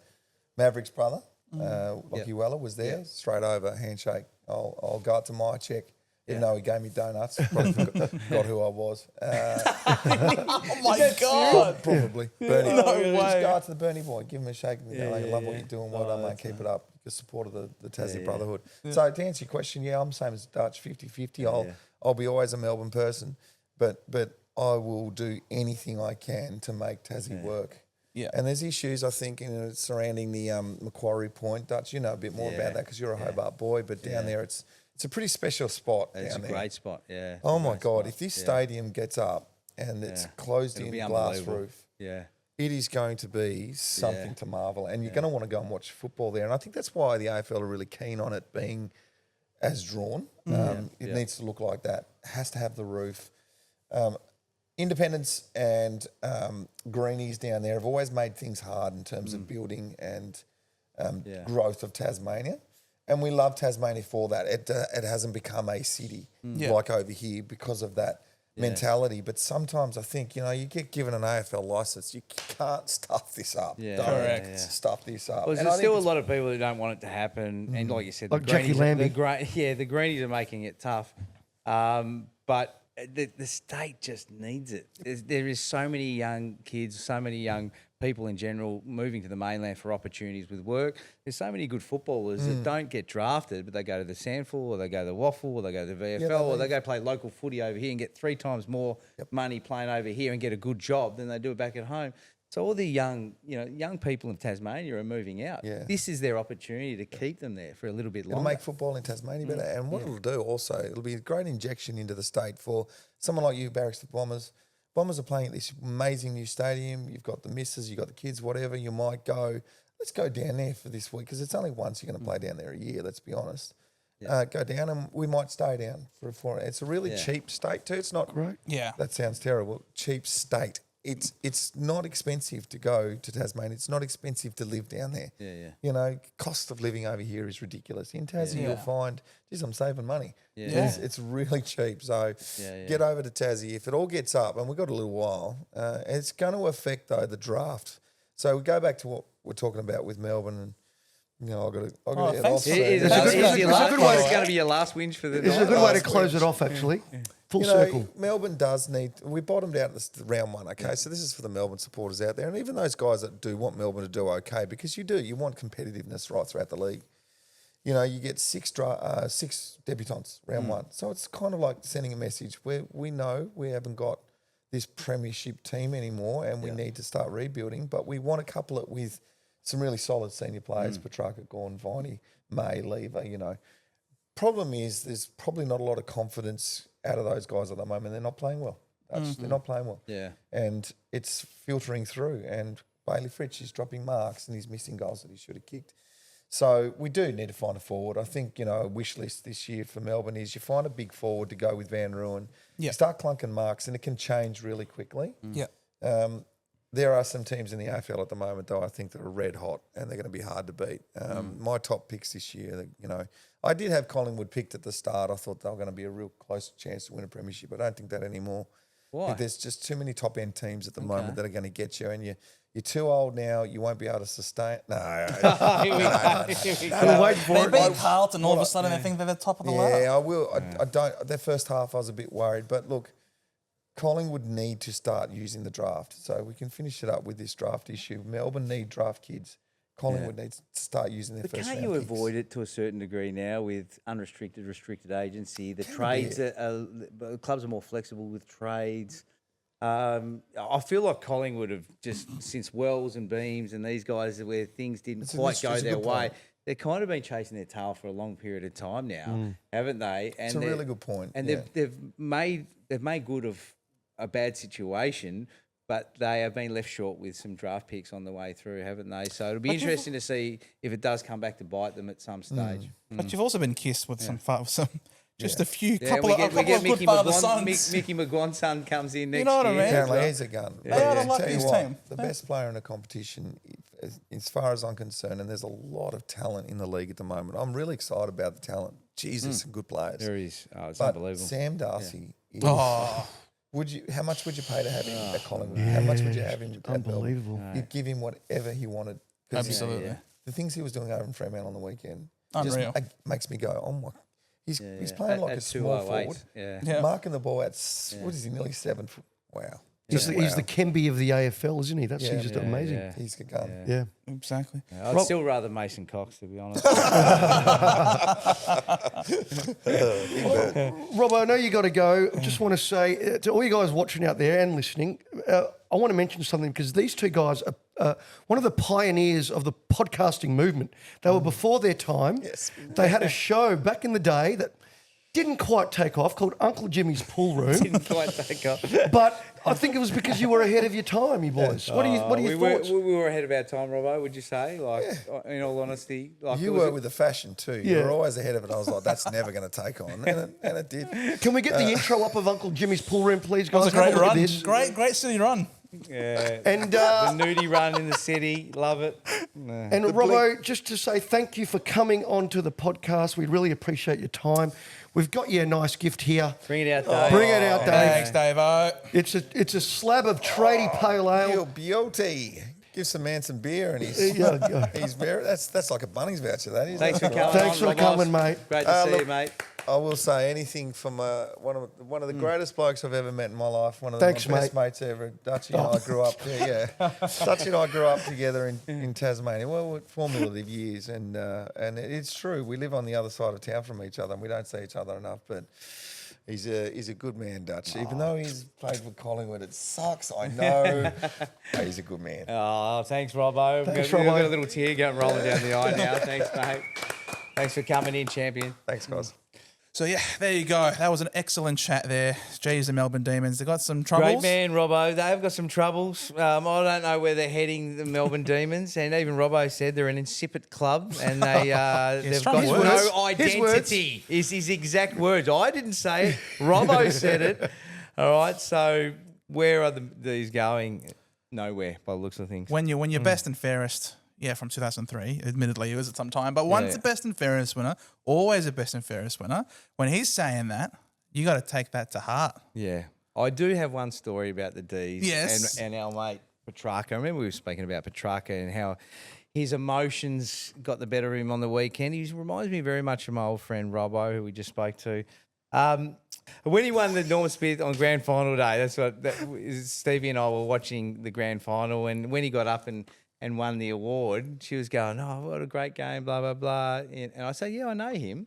Maverick's brother, Lockie Weller, was there, straight over, handshake. I'll go up to my check. Even though he gave me donuts, probably forgot who I was. Oh my God. Probably. Bernie. No Just way. go out to the Bernie boy, give him a shake. I love what you're doing. Well done, mate. Keep it up. Just support of the Tassie Brotherhood. So to answer your question, I'm the same as Dutch, 50-50. I'll be always a Melbourne person, but I will do anything I can to make Tassie work. Yeah. And there's issues, I think, surrounding the Macquarie Point. Dutch, you know a bit more about that because you're a Hobart boy, but down there it's a pretty special spot down there. It's a great spot, yeah. Oh, my God. If this stadium gets up and it's closed It'll in be glass unbelievable. roof, Yeah. it is going to be something to marvel. And you're going to want to go and watch football there. And I think that's why the AFL are really keen on it being as drawn. It needs to look like that. It has to have the roof. Independence and Greenies down there have always made things hard in terms of building and growth of Tasmania. And we love Tasmania for that. It hasn't become a city like over here because of that mentality. But sometimes I think, you get given an AFL licence, you can't stuff this up. Yeah. Don't Correct. stuff this up. Well, And I there's think still a it's- lot of people who don't want it to happen. And like you said, Like Jackie Lambie. the Greenies are making it tough. But the state just needs it. There is so many young kids, so many young people in general moving to the mainland for opportunities with work. There's so many good footballers that don't get drafted, but they go to the Sandful or they go to the Waffle or they go to the VFL or they go play local footy over here and get 3 times more money playing over here and get a good job than they do it back at home. So all the young people in Tasmania are moving out. Yeah. This is their opportunity to keep them there for a little bit It'll longer. make football in Tasmania better. And what it'll do also, it'll be a great injection into the state for someone like you, Barracks the Bombers. Bombers are playing at this amazing new stadium. You've got the missus, you've got the kids, whatever. You might go, let's go down there for this week because it's only once you're going to play down there a year, let's be honest. Go down and we might stay down for it's a really cheap state too. It's not Right. Yeah. That sounds terrible. Cheap state. It's not expensive to go to Tasmania. It's not expensive to live down there. Cost of living over here is ridiculous. In Tassie, you'll find, geez, I'm saving money. It's really cheap. So get over to Tassie. If it all gets up, and we've got a little while, it's going to affect, though, the draft. So we go back to what we're talking about with Melbourne and, I've got to get thanks off. for Is that. it going to be your last whinge for the It's a night? good way to close it off, actually. Full You know, circle. Melbourne does need. We bottomed out at round 1, okay? So this is for the Melbourne supporters out there, and even those guys that do want Melbourne to do okay, because you do. You want competitiveness right throughout the league. You get 6 debutants round 1, so it's kind of like sending a message where we know we haven't got this premiership team anymore, and we need to start rebuilding. But we want to couple it with some really solid senior players: Petrarca, Gawn, Viney, May, Lever. You know, problem is there's probably not a lot of confidence out of those guys at the moment. They're not playing well. They're not playing well. Yeah. And it's filtering through. And Bailey Fritsch is dropping marks and he's missing goals that he should have kicked. So we do need to find a forward. I think, you know, a wish list this year for Melbourne is you find a big forward to go with Van Ruin. Yeah. You start clunking marks and it can change really quickly. Yeah. There are some teams in the AFL at the moment, though, I think that are red hot and they're going to be hard to beat. My top picks this year, you know, I did have Collingwood picked at the start. I thought they were going to be a real close chance to win a premiership. I don't think that anymore. Why? I think there's just too many top end teams at the moment that are going to get you, and you're too old now. You won't be able to sustain. No, Here we go. I'm waiting for They it. beat Carlton, all of a sudden they think they're the top of the ladder. yeah, I will. I don't. Their first half, I was a bit worried, but look, Collingwood need to start using the draft, so we can finish it up with this draft issue. Melbourne need draft kids. Collingwood needs to start using their But first can't round you picks. avoid it to a certain degree now with unrestricted, restricted agency? The trades, clubs are more flexible with trades. I feel like Collingwood have just, since Wells and Beams and these guys, where things didn't quite go their way, they've kind of been chasing their tail for a long period of time now, haven't they? And It's a really good point. And yeah. they've made good of a bad situation, but they have been left short with some draft picks on the way through, haven't they? So it'll be interesting to see if it does come back to bite them at some stage. But you've also been kissed with some just a few, Yeah, couple we of get good Mickey father McGuan, sons. Mickey McGuan's son comes in next You know what I year. mean? Apparently he's a gun. They ought to But like tell you his what, team. the best player in a competition, as far as I'm concerned, and there's a lot of talent in the league at the moment. I'm really excited about the talent. Jesus, some good players. There is. Oh, it's But unbelievable. Sam Darcy, is, Oh, how much would you pay to have him at Collingwood? How much would you have him at Melbourne? Unbelievable. You'd give him whatever he wanted. 'Cause absolutely. the things he was doing over in Fremantle on the weekend Unreal. just makes me go, oh my. He's playing like At a small 208, forward. Yeah. Yeah. Marking the ball at, what is he, nearly 7 foot? Wow. He's the Kemby of the AFL, isn't he? That's Yeah. he's just amazing. Yeah. He's a gun. Yeah. Exactly. I'd still rather Mason Cox, to be honest. Rob, I know you got to go. I just want to say to all you guys watching out there and listening, I want to mention something because these two guys are one of the pioneers of the podcasting movement. They were before their time. Yes. They had a show back in the day that didn't quite take off called Uncle Jimmy's Pool Room. Didn't quite take up. But I think it was because you were ahead of your time, you boys. What are your thoughts? We were ahead of our time, Robbo, would you say? Like, in all honesty. Like, You was were it- with the fashion too. Yeah. You were always ahead of it. I was like, that's never going to take on. And it did. Can we get the intro up of Uncle Jimmy's Pool Room, please, That was guys? a great Have look at run. this. Great city run. Yeah. And the nudie run in the city. Love it. And Robbo, just to say thank you for coming on to the podcast. We really appreciate your time. We've got you a nice gift here. Bring it out, Dave. Bring it out, Dave. Thanks, Dave-O. It's a slab of tradie pale ale. Real beauty. Give some man some beer and he's Yeah. he's very. That's like a Bunnings voucher. That is. Thanks for coming. Thanks on, for Robbos. coming, mate. Great to see look, you, mate. I will say anything from one of the greatest blokes I've ever met in my life. One of the Thanks, my best mate. mates ever. Dutchy and I grew up. Yeah. Dutchy and I grew up together in Tasmania. Well, formative years, and it's true. We live on the other side of town from each other, and we don't see each other enough. But he's a good man, Dutch. Even though he's played for Collingwood, it sucks. I know. But he's a good man. Oh, thanks, Robbo. Thanks, We've got Robbo. a little tear going rolling down the eye now. Thanks, mate. Thanks for coming in, champion. Thanks, guys. So yeah, there you go. That was an excellent chat there. Geez, the Melbourne Demons. They got some troubles. Great man, Robbo. They've got some troubles. I don't know where they're heading, the Melbourne Demons. And even Robbo said they're an insipid club and they've strong got words. no identity, is his exact words. I didn't say it. Robbo said it. All right, so where are these going? Nowhere, by the looks of things. When you're best and fairest, yeah, from 2003. Admittedly, it was at some time, but once the best and fairest winner, always a best and fairest winner. When he's saying that, you got to take that to heart. Yeah. I do have one story about the D's Yes. and our mate Petrarca. I remember we were speaking about Petrarca and how his emotions got the better of him on the weekend. He reminds me very much of my old friend Robbo, who we just spoke to. When he won the Norman Smith on grand final day, Stevie and I were watching the grand final, and when he got up and won the award, she was going, "Oh, what a great game, blah, blah, blah." And I said, "Yeah, I know him."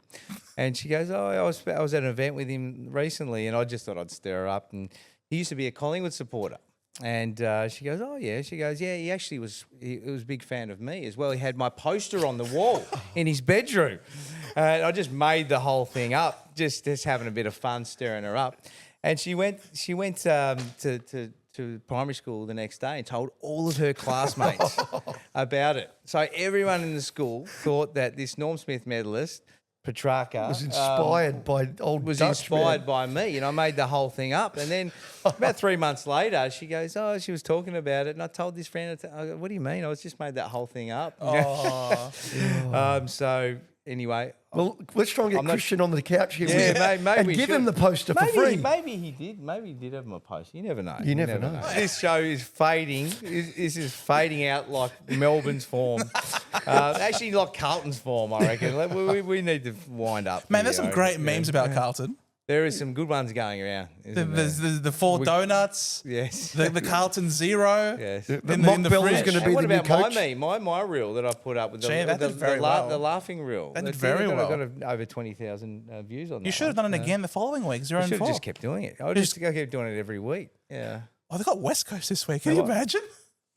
And she goes, "Oh, I was at an event with him recently," and I just thought I'd stir her up. And he used to be a Collingwood supporter. And she goes, oh, yeah. She goes, yeah, he actually was a big fan of me as well. He had my poster on the wall in his bedroom. And I just made the whole thing up, just having a bit of fun stirring her up. And she went to primary school the next day and told all of her classmates about it. So everyone in the school thought that this Norm Smith medalist, Petrarca, was inspired by old was Dutch inspired man. by me, and I made the whole thing up. And then about 3 months later, she goes, "Oh, she was talking about it," and I told this friend, I go, "What do you mean? I was just made that whole thing up." Oh. So anyway, Well, let's try and get Christian on the couch here Yeah, with you maybe and we give him should. the poster for free. Maybe he did. Maybe he did have my post. You never know. You never know. This show is fading. This is fading out like Melbourne's form. Actually, like Carlton's form, I reckon. We need to wind up. Man, here, there's some great memes about Carlton. There is some good ones going around. Isn't there? There's the 4 donuts. Yes. The Carlton Zero. Yes. In Mock the Bell is fridge. going to be And what the new about coach. my reel that I put up with Gee, that did very well. the laughing reel? That did That's very it. well. I got over 20,000 views on that. You should have done it again the following week. 0 I and should 4. have just kept doing it. I kept doing it every week. Yeah. Oh, they got West Coast this week. Can you imagine?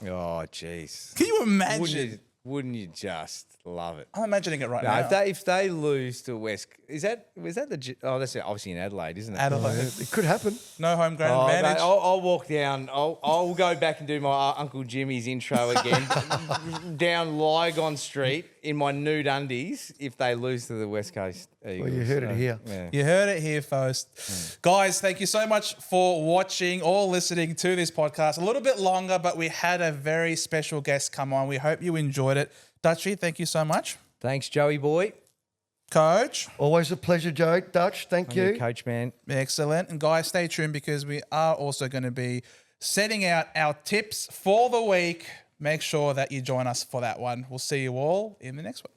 Oh, jeez. Can you imagine? Wouldn't you just love it? I'm imagining it right No, now. if they lose to West, was that that's obviously in Adelaide, isn't it? Adelaide. It could happen. No home ground Oh, advantage. mate, I'll walk down. I'll go back and do my Uncle Jimmy's intro again down Lygon Street in my nude undies if they lose to the West Coast Eagles. Well, you heard it here. Yeah. You heard it here first. Guys, thank you so much for watching or listening to this podcast. A little bit longer, but we had a very special guest come on. We hope you enjoyed it. Dutchy, thank you so much. Thanks, Joey boy. Coach, Always a pleasure, Joe. Dutch, thank you. Coach man. excellent. And guys, stay tuned because we are also going to be setting out our tips for the week. Make sure that you join us for that one. We'll see you all in the next one.